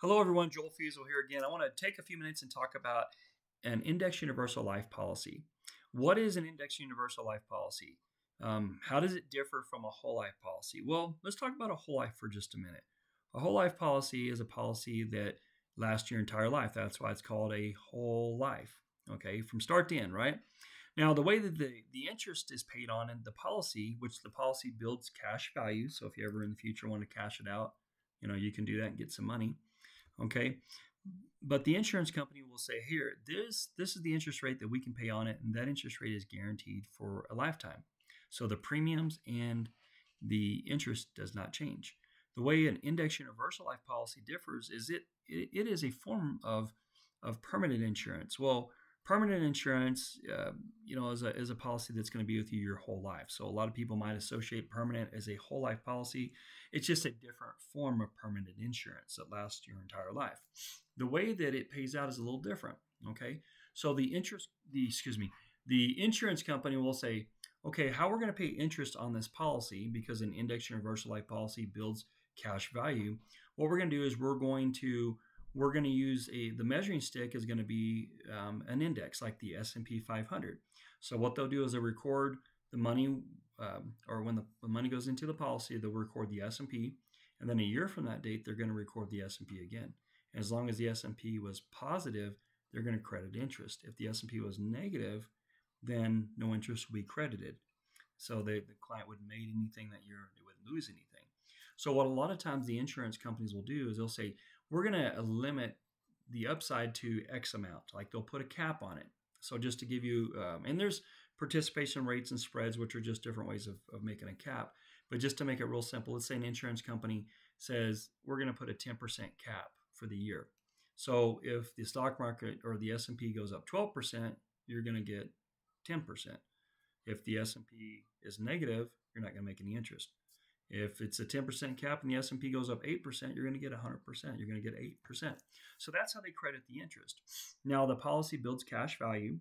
Hello, everyone. Joel Fiesel here again. I want to take a few minutes and talk about an index universal life policy. What is an index universal life policy? How does it differ from a whole life policy? Well, let's talk about a whole life for just a minute. A whole life policy is a policy that lasts your entire life. That's why it's called a whole life, okay, from start to end, right? Now, the way that the interest is paid on in the policy, which the policy builds cash value. So if you ever in the future want to cash it out, you can do that and get some money. Okay. But the insurance company will say, here, this is the interest rate that we can pay on it, and that interest rate is guaranteed for a lifetime. So the premiums and the interest does not change. The way an index universal life policy differs is it is a form of permanent insurance. Well, permanent insurance, is a policy that's going to be with you your whole life. So a lot of people might associate permanent as a whole life policy. It's just a different form of permanent insurance that lasts your entire life. The way that it pays out is a little different. Okay, so the insurance company will say, okay, how we're going to pay interest on this policy because an index universal life policy builds cash value. What we're going to do is we're going to use the measuring stick is going to be an index like the S&P 500. So what they'll do is they'll record the money, or when the money goes into the policy, they'll record the S&P, and then a year from that date, they're going to record the S&P again. And as long as the S&P was positive, they're going to credit interest. If the S&P was negative, then no interest will be credited. So the client wouldn't make anything that year; they wouldn't lose anything. So what a lot of times the insurance companies will do is they'll say, we're going to limit the upside to X amount. Like they'll put a cap on it. So just to give you, and there's participation rates and spreads, which are just different ways of making a cap. But just to make it real simple, let's say an insurance company says we're going to put a 10% cap for the year. So if the stock market or the S&P goes up 12%, you're going to get 10%. If the S&P is negative, you're not going to make any interest. If it's a 10% cap and the S&P goes up 8%, you're going to get 100%. You're going to get 8%. So that's how they credit the interest. Now, the policy builds cash value.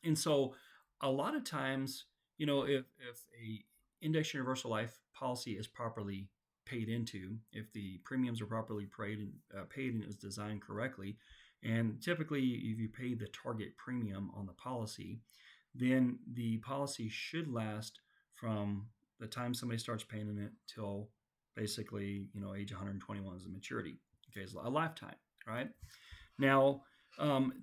And so a lot of times, if a index universal life policy is properly paid into, if the premiums are properly paid and it was designed correctly, and typically if you pay the target premium on the policy, then the policy should last from the time somebody starts paying in it till basically, age 121 is the maturity. Okay, it's a lifetime, right? Now,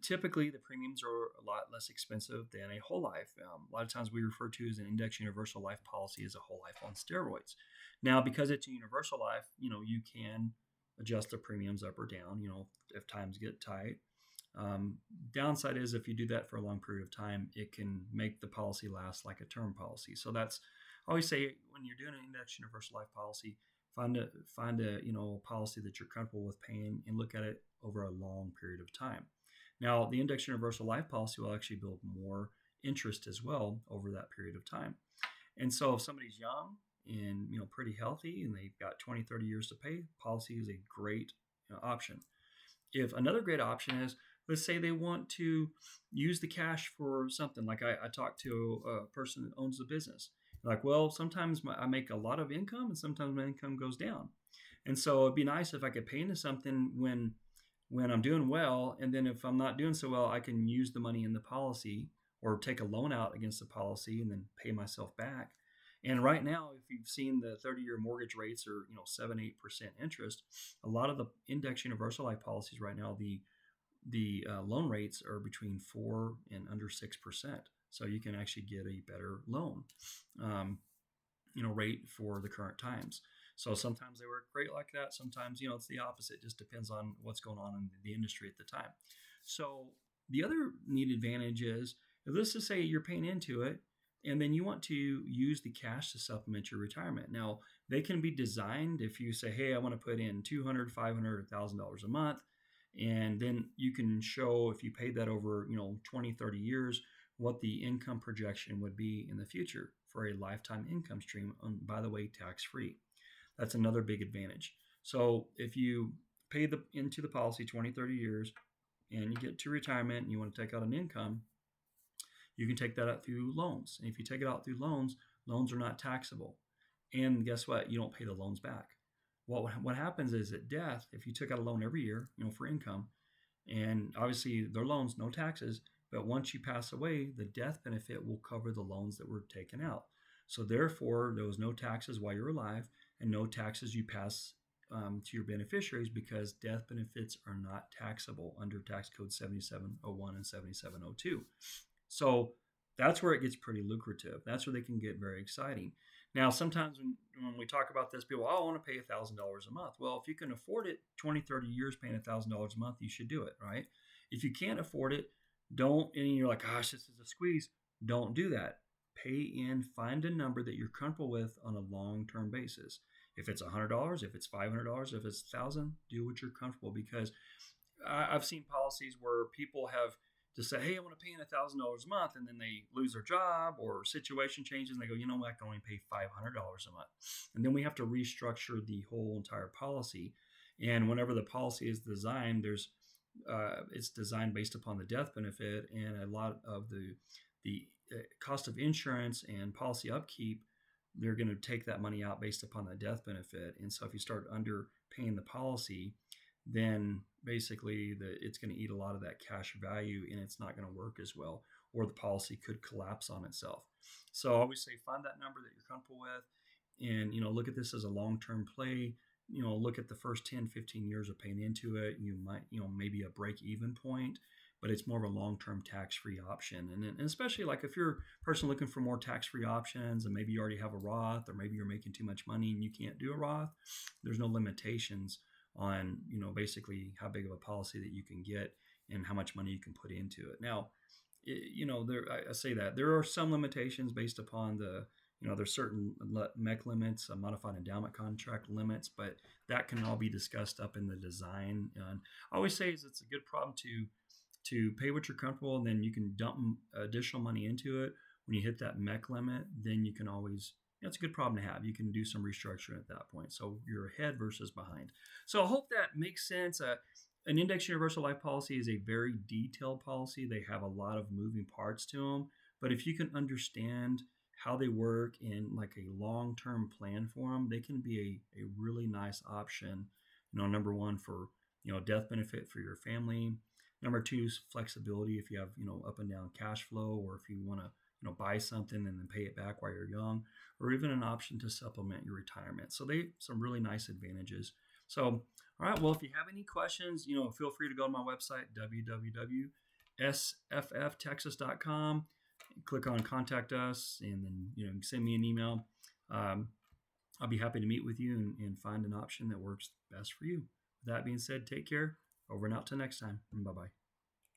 typically the premiums are a lot less expensive than a whole life. A lot of times we refer to as an index universal life policy as a whole life on steroids. Now, because it's a universal life, you can adjust the premiums up or down, if times get tight. Downside is if you do that for a long period of time, it can make the policy last like a term policy. So that's I always say when you're doing an index universal life policy, find a policy that you're comfortable with paying and look at it over a long period of time. Now, the index universal life policy will actually build more interest as well over that period of time. And so if somebody's young and pretty healthy and they've got 20, 30 years to pay, policy is a great option. If another great option is, let's say they want to use the cash for something, like I talked to a person that owns a business. Like, well, sometimes I make a lot of income and sometimes my income goes down. And so it'd be nice if I could pay into something when I'm doing well. And then if I'm not doing so well, I can use the money in the policy or take a loan out against the policy and then pay myself back. And right now, if you've seen the 30-year mortgage rates are 7-8% interest, a lot of the index universal life policies right now, the loan rates are between 4 and under 6%. So you can actually get a better loan, rate for the current times. So sometimes they work great like that. Sometimes, it's the opposite. It just depends on what's going on in the industry at the time. So the other neat advantage is, if let's just say you're paying into it and then you want to use the cash to supplement your retirement. Now, they can be designed if you say, hey, I want to put in $200, $500, $1,000 a month. And then you can show, if you paid that over 20, 30 years, what the income projection would be in the future for a lifetime income stream, by the way, tax free. That's another big advantage. So if you pay into the policy 20, 30 years and you get to retirement and you want to take out an income, you can take that out through loans. And if you take it out through loans, loans are not taxable. And guess what? You don't pay the loans back. what happens is at death, if you took out a loan every year, for income, and obviously their loans, no taxes, but once you pass away, the death benefit will cover the loans that were taken out. So therefore, there was no taxes while you're alive, and no taxes you pass to your beneficiaries, because death benefits are not taxable under tax code 7701 and 7702. So that's where it gets pretty lucrative. That's where they can get very exciting. Now, sometimes when we talk about this, people, I want to pay $1,000 a month. Well, if you can afford it, 20, 30 years paying $1,000 a month, you should do it, right? If you can't afford it, don't, and you're like, gosh, this is a squeeze, don't do that. Pay in, find a number that you're comfortable with on a long-term basis. If it's $100, if it's $500, if it's $1,000, do what you're comfortable, because I've seen policies where people have to say, hey, I want to pay in $1,000 a month, and then they lose their job or situation changes, and they go, you know what, I can only pay $500 a month. And then we have to restructure the whole entire policy. And whenever the policy is designed, it's designed based upon the death benefit, and a lot of the cost of insurance and policy upkeep, they're going to take that money out based upon the death benefit. And so if you start underpaying the policy, then basically it's going to eat a lot of that cash value, and it's not going to work as well, or the policy could collapse on itself. So I always say, find that number that you're comfortable with, and look at this as a long-term play. Look at the first 10, 15 years of paying into it. You might, maybe a break-even point, but it's more of a long-term tax-free option. And especially like if you're a person looking for more tax-free options, and maybe you already have a Roth, or maybe you're making too much money and you can't do a Roth, there's no limitations on, basically how big of a policy that you can get and how much money you can put into it. Now, I say that there are some limitations based upon there's certain MEC limits, modified endowment contract limits, but that can all be discussed up in the design. And I always say it's a good problem to pay what you're comfortable, and then you can dump additional money into it. When you hit that MEC limit, then you can always, it's a good problem to have. You can do some restructuring at that point. So you're ahead versus behind. So I hope that makes sense. An index universal life policy is a very detailed policy. They have a lot of moving parts to them. But if you can understand how they work in like a long-term plan for them, they can be a really nice option. Number one, for, death benefit for your family. Number two is flexibility if you have, up and down cash flow, or if you want to, buy something and then pay it back while you're young, or even an option to supplement your retirement. So they some really nice advantages. So, all right, well, if you have any questions, feel free to go to my website, www.sfftexas.com. Click on contact us, and then, send me an email. I'll be happy to meet with you and find an option that works best for you. With that being said, take care. Over and out till next time. Bye-bye.